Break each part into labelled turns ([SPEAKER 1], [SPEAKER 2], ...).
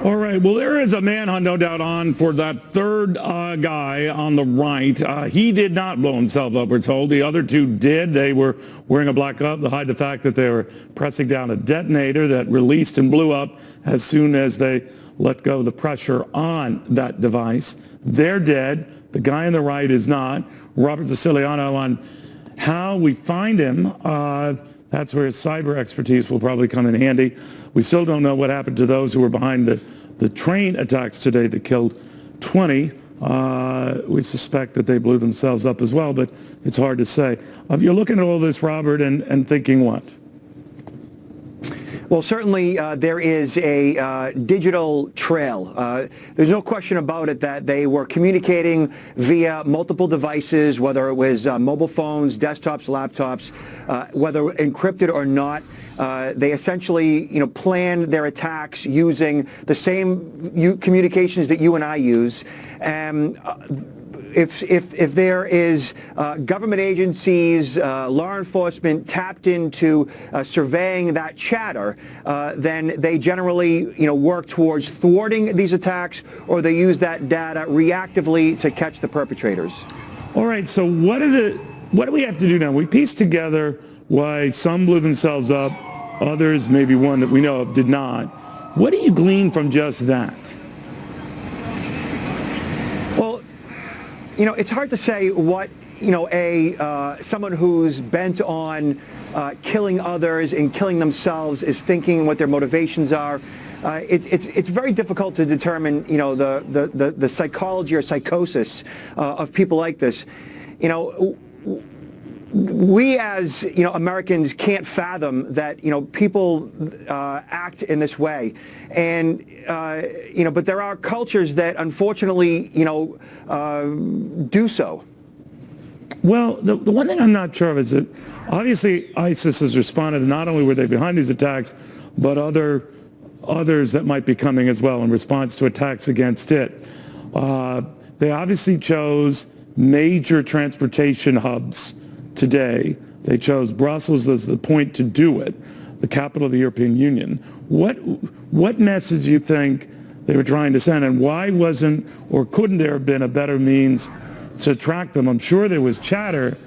[SPEAKER 1] All right. Well, there is a manhunt, no doubt, on for that third guy on the right. He did not blow himself up, we're told. The other two did. They were wearing a black glove to hide the fact that they were pressing down a detonator that released and blew up as soon as they let go of the pressure on that device. They're dead. The guy on the right is not. Robert Siciliano, on how we find him, that's where his cyber expertise will probably come in handy. We still don't know what happened to those who were behind the train attacks today that killed 20. We suspect that they blew themselves up as well, but it's hard to say. You're looking at all this, Robert, and thinking what?
[SPEAKER 2] Well, certainly there is a digital trail. There's no question about it that they were communicating via multiple devices, whether it was mobile phones, desktops, laptops, whether encrypted or not. They essentially, planned their attacks using the same communications that you and I use. If there is government agencies, law enforcement tapped into surveying that chatter, then they generally, work towards thwarting these attacks, or they use that data reactively to catch the perpetrators.
[SPEAKER 1] All right. So what do we have to do now? We pieced together why some blew themselves up, others, maybe one that we know of, did not. What do you glean from just that?
[SPEAKER 2] It's hard to say what, someone who's bent on killing others and killing themselves is thinking, what their motivations are. It's very difficult to determine, the psychology or psychosis of people like this. We as, Americans can't fathom that, people act in this way. And, but there are cultures that unfortunately, do so.
[SPEAKER 1] Well, the one thing I'm not sure of is that obviously ISIS has responded. Not only were they behind these attacks, but others that might be coming as well in response to attacks against it. They obviously chose major transportation hubs today. They chose Brussels as the point to do it, the capital of the European Union. What message do you think they were trying to send, and why wasn't or couldn't there have been a better means to track them? I'm sure there was chatter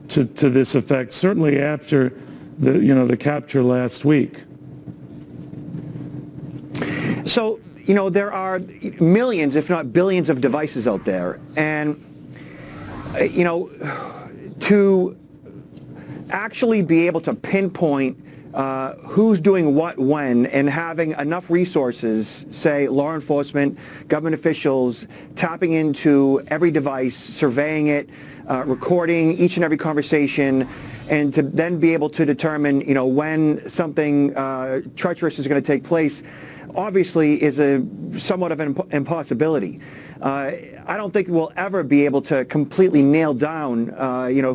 [SPEAKER 1] to this effect, certainly after the capture last week.
[SPEAKER 2] So, there are millions, if not billions, of devices out there, and to actually be able to pinpoint who's doing what when, and having enough resources, say law enforcement, government officials, tapping into every device, surveying it, recording each and every conversation, and to then be able to determine, when something treacherous is going to take place, obviously is somewhat of an impossibility. I don't think we'll ever be able to completely nail down,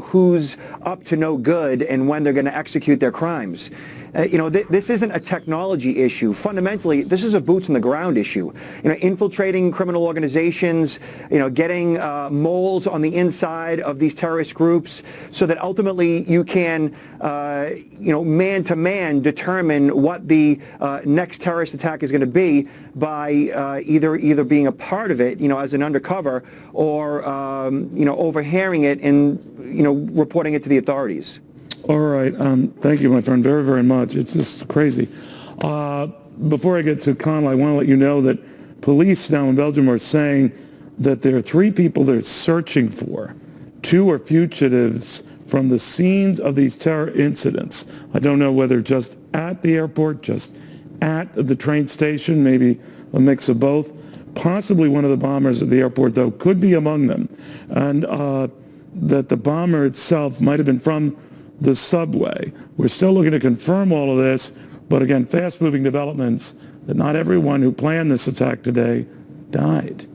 [SPEAKER 2] who's up to no good and when they're going to execute their crimes. This isn't a technology issue. Fundamentally, this is a boots on the ground issue. Infiltrating criminal organizations, getting moles on the inside of these terrorist groups, so that ultimately you can, man to man determine what the next terrorist attack is going to be by either being a part of it, as an undercover, or overhearing it and reporting it to the authorities.
[SPEAKER 1] All right. Thank you, my friend, very, very much. It's just crazy. Before I get to Connell, I want to let you know that police now in Belgium are saying that there are 3 people they're searching for. 2 are fugitives from the scenes of these terror incidents. I don't know whether just at the airport, just at the train station, maybe a mix of both. Possibly one of the bombers at the airport, though, could be among them. And that the bomber itself might have been from the subway. We're still looking to confirm all of this, but again, fast-moving developments that not everyone who planned this attack today died.